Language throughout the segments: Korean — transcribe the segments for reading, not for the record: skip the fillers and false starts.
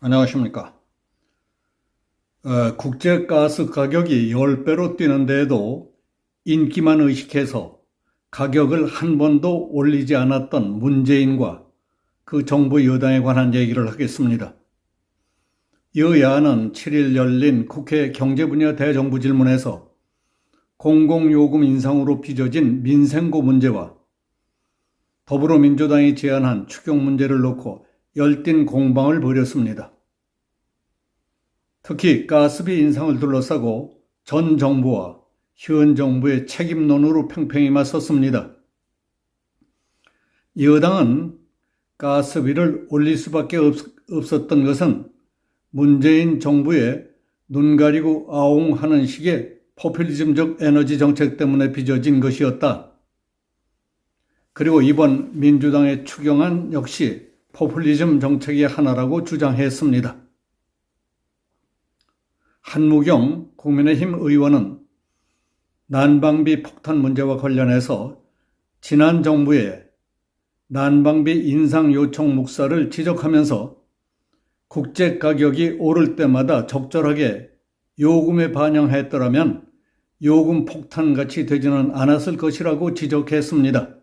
안녕하십니까. 국제가스 가격이 10배로 뛰는데도 인기만 의식해서 가격을 한 번도 올리지 않았던 문재인과 그 정부 여당에 관한 얘기를 하겠습니다. 여야는 7일 열린 국회 경제분야 대정부 질문에서 공공요금 인상으로 빚어진 민생고 문제와 더불어민주당이 제안한 추경 문제를 놓고 열띤 공방을 벌였습니다. 특히 가스비 인상을 둘러싸고 전 정부와 현 정부의 책임론으로 팽팽히 맞섰습니다. 여당은 가스비를 올릴 수밖에 없었던 것은 문재인 정부의 눈 가리고 아웅하는 식의 포퓰리즘적 에너지 정책 때문에 빚어진 것이었다. 그리고 이번 민주당의 추경안 역시 포퓰리즘 정책의 하나라고 주장했습니다. 한무경 국민의힘 의원은 난방비 폭탄 문제와 관련해서 지난 정부의 난방비 인상 요청 묵살을 지적하면서 국제 가격이 오를 때마다 적절하게 요금에 반영했더라면 요금 폭탄같이 되지는 않았을 것이라고 지적했습니다.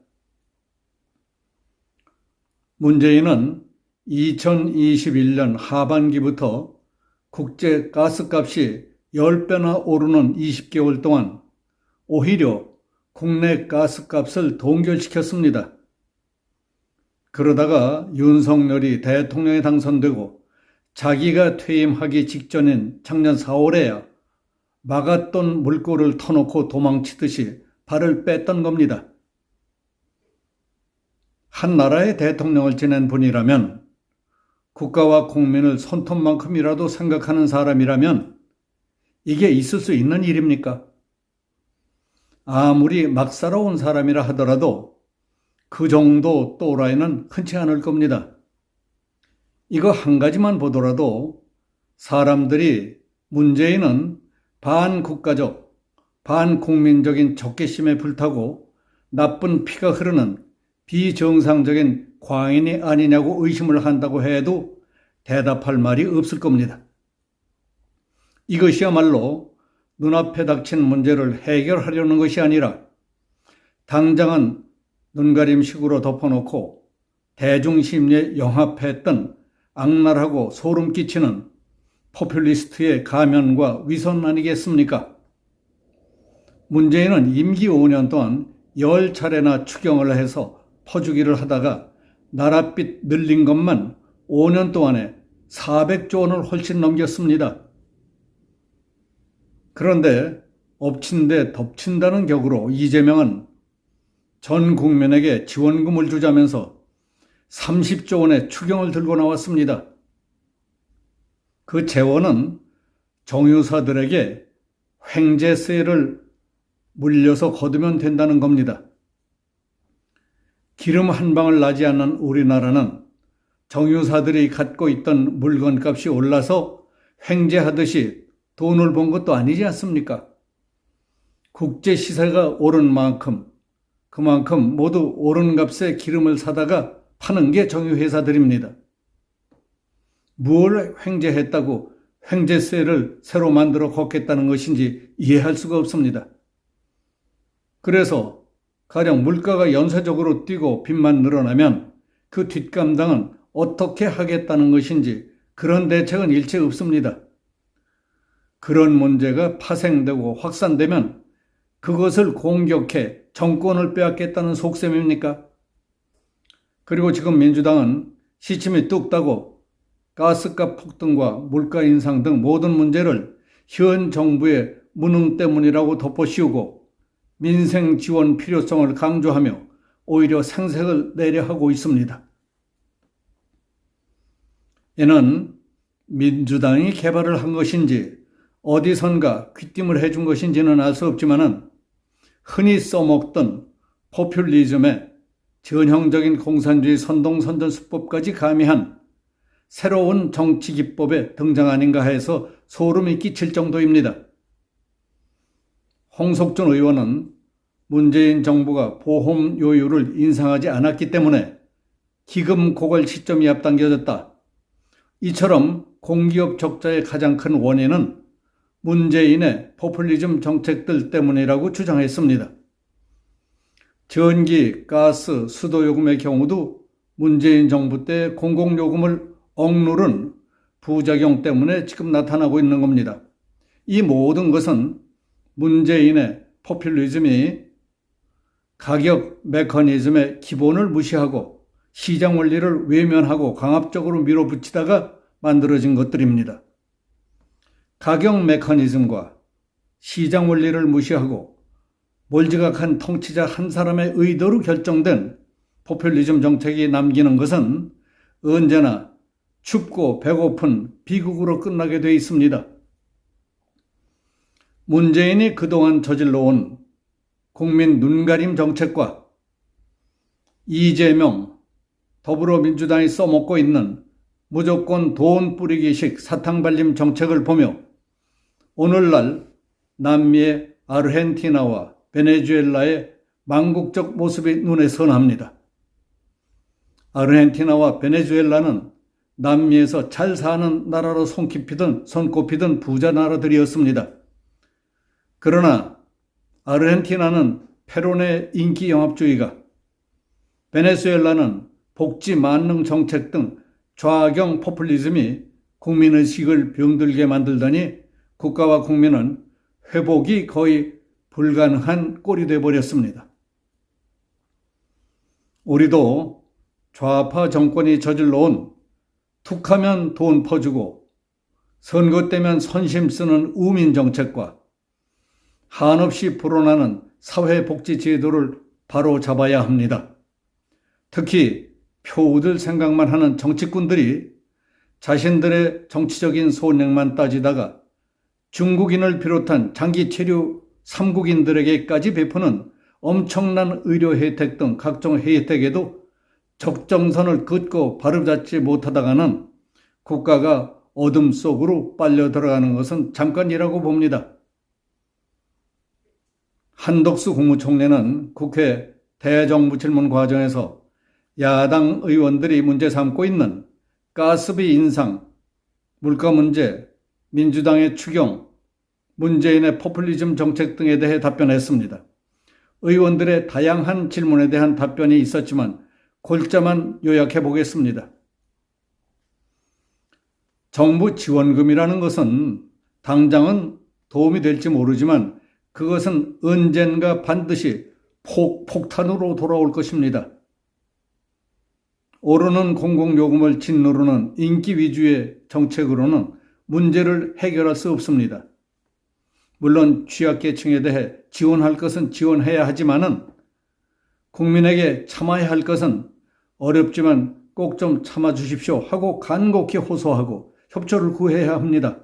문재인은 2021년 하반기부터 국제 가스값이 10배나 오르는 20개월 동안 오히려 국내 가스값을 동결시켰습니다. 그러다가 윤석열이 대통령에 당선되고 자기가 퇴임하기 직전인 작년 4월에야 막았던 물꼬를 터놓고 도망치듯이 발을 뺐던 겁니다. 한 나라의 대통령을 지낸 분이라면 국가와 국민을 손톱만큼이라도 생각하는 사람이라면 이게 있을 수 있는 일입니까? 아무리 막 살아온 사람이라 하더라도 그 정도 또라이는 흔치 않을 겁니다. 이거 한 가지만 보더라도 사람들이 문재인은 반국가적, 반국민적인 적개심에 불타고 나쁜 피가 흐르는 비정상적인 광인이 아니냐고 의심을 한다고 해도 대답할 말이 없을 겁니다. 이것이야말로 눈앞에 닥친 문제를 해결하려는 것이 아니라 당장은 눈가림식으로 덮어놓고 대중심리에 영합했던 악랄하고 소름 끼치는 포퓰리스트의 가면과 위선 아니겠습니까? 문재인은 임기 5년 동안 10차례나 추경을 해서 퍼주기를 하다가 나랏빚 늘린 것만 5년 동안에 400조 원을 훨씬 넘겼습니다. 그런데 엎친 데 덮친다는 격으로 이재명은 전 국민에게 지원금을 주자면서 30조 원의 추경을 들고 나왔습니다. 그 재원은 정유사들에게 횡재세를 물려서 거두면 된다는 겁니다. 기름 한 방울 나지 않는 우리나라는 정유사들이 갖고 있던 물건값이 올라서 횡재하듯이 돈을 번 것도 아니지 않습니까? 국제 시세가 오른 만큼 그만큼 모두 오른 값에 기름을 사다가 파는 게 정유회사들입니다. 무엇을 횡재했다고 횡재세를 새로 만들어 걷겠다는 것인지 이해할 수가 없습니다. 그래서 가령 물가가 연쇄적으로 뛰고 빚만 늘어나면 그 뒷감당은 어떻게 하겠다는 것인지 그런 대책은 일체 없습니다. 그런 문제가 파생되고 확산되면 그것을 공격해 정권을 빼앗겠다는 속셈입니까? 그리고 지금 민주당은 시침이 뚝 따고 가스값 폭등과 물가 인상 등 모든 문제를 현 정부의 무능 때문이라고 덮어씌우고 민생 지원 필요성을 강조하며 오히려 생색을 내려 하고 있습니다. 이는 민주당이 개발을 한 것인지 어디선가 귀띔을 해준 것인지는 알 수 없지만은 흔히 써먹던 포퓰리즘의 전형적인 공산주의 선동선전 수법까지 가미한 새로운 정치 기법의 등장 아닌가 해서 소름이 끼칠 정도입니다. 홍석준 의원은 문재인 정부가 보험료율을 인상하지 않았기 때문에 기금 고갈 시점이 앞당겨졌다. 이처럼 공기업 적자의 가장 큰 원인은 문재인의 포퓰리즘 정책들 때문이라고 주장했습니다. 전기, 가스, 수도요금의 경우도 문재인 정부 때 공공요금을 억누른 부작용 때문에 지금 나타나고 있는 겁니다. 이 모든 것은 문재인의 포퓰리즘이 가격 메커니즘의 기본을 무시하고 시장 원리를 외면하고 강압적으로 밀어붙이다가 만들어진 것들입니다. 가격 메커니즘과 시장 원리를 무시하고 몰지각한 통치자 한 사람의 의도로 결정된 포퓰리즘 정책이 남기는 것은 언제나 춥고 배고픈 비극으로 끝나게 돼 있습니다. 문재인이 그동안 저질러온 국민 눈가림 정책과 이재명, 더불어민주당이 써먹고 있는 무조건 돈 뿌리기식 사탕발림 정책을 보며 오늘날 남미의 아르헨티나와 베네수엘라의 망국적 모습이 눈에 선합니다. 아르헨티나와 베네수엘라는 남미에서 잘 사는 나라로 손꼽히던 부자 나라들이었습니다. 그러나 아르헨티나는 페론의 인기 영합주의가, 베네수엘라는 복지 만능 정책 등 좌경 포퓰리즘이 국민의식을 병들게 만들더니 국가와 국민은 회복이 거의 불가능한 꼴이 되어버렸습니다. 우리도 좌파 정권이 저질러온 툭하면 돈 퍼주고 선거 때면 선심 쓰는 우민 정책과 한없이 불어나는 사회복지 제도를 바로 잡아야 합니다. 특히 표 얻을 생각만 하는 정치꾼들이 자신들의 정치적인 손해만 따지다가 중국인을 비롯한 장기 체류 3국인들에게까지 베푸는 엄청난 의료 혜택 등 각종 혜택에도 적정선을 긋고 바로잡지 못하다가는 국가가 어둠 속으로 빨려 들어가는 것은 잠깐이라고 봅니다. 한덕수 국무총리는 국회 대정부 질문 과정에서 야당 의원들이 문제 삼고 있는 가스비 인상, 물가 문제, 민주당의 추경, 문재인의 포퓰리즘 정책 등에 대해 답변했습니다. 의원들의 다양한 질문에 대한 답변이 있었지만 골자만 요약해 보겠습니다. 정부 지원금이라는 것은 당장은 도움이 될지 모르지만 그것은 언젠가 반드시 폭탄으로 돌아올 것입니다. 오르는 공공요금을 짓누르는 인기 위주의 정책으로는 문제를 해결할 수 없습니다. 물론 취약계층에 대해 지원할 것은 지원해야 하지만은 국민에게 참아야 할 것은 어렵지만 꼭 좀 참아주십시오 하고 간곡히 호소하고 협조를 구해야 합니다.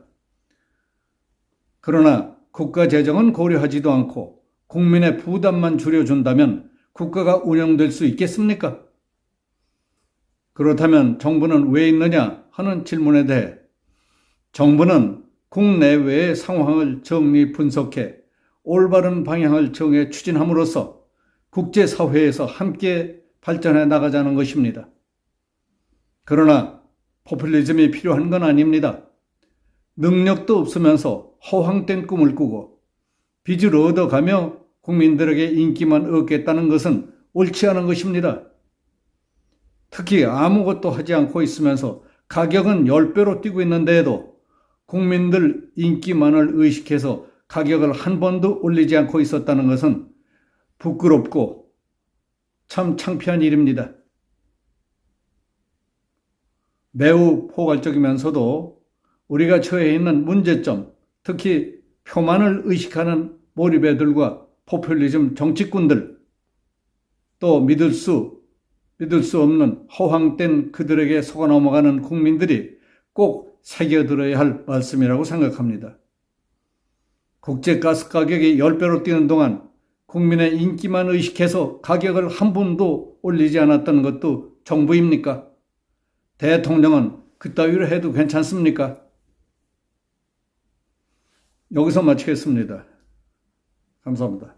그러나 국가 재정은 고려하지도 않고 국민의 부담만 줄여준다면 국가가 운영될 수 있겠습니까? 그렇다면 정부는 왜 있느냐 하는 질문에 대해 정부는 국내외의 상황을 정리 분석해 올바른 방향을 정해 추진함으로써 국제사회에서 함께 발전해 나가자는 것입니다. 그러나 포퓰리즘이 필요한 건 아닙니다. 능력도 없으면서 허황된 꿈을 꾸고 빚을 얻어가며 국민들에게 인기만 얻겠다는 것은 옳지 않은 것입니다. 특히 아무것도 하지 않고 있으면서 가격은 10배로 뛰고 있는데도 국민들 인기만을 의식해서 가격을 한 번도 올리지 않고 있었다는 것은 부끄럽고 참 창피한 일입니다. 매우 포괄적이면서도 우리가 처해 있는 문제점, 특히 표만을 의식하는 몰입애들과 포퓰리즘 정치꾼들, 또 믿을 수 없는 허황된 그들에게 속아 넘어가는 국민들이 꼭 새겨들어야 할 말씀이라고 생각합니다. 국제가스 가격이 10배로 뛰는 동안 국민의 인기만 의식해서 가격을 한 번도 올리지 않았던 것도 정부입니까? 대통령은 그따위로 해도 괜찮습니까? 여기서 마치겠습니다. 감사합니다.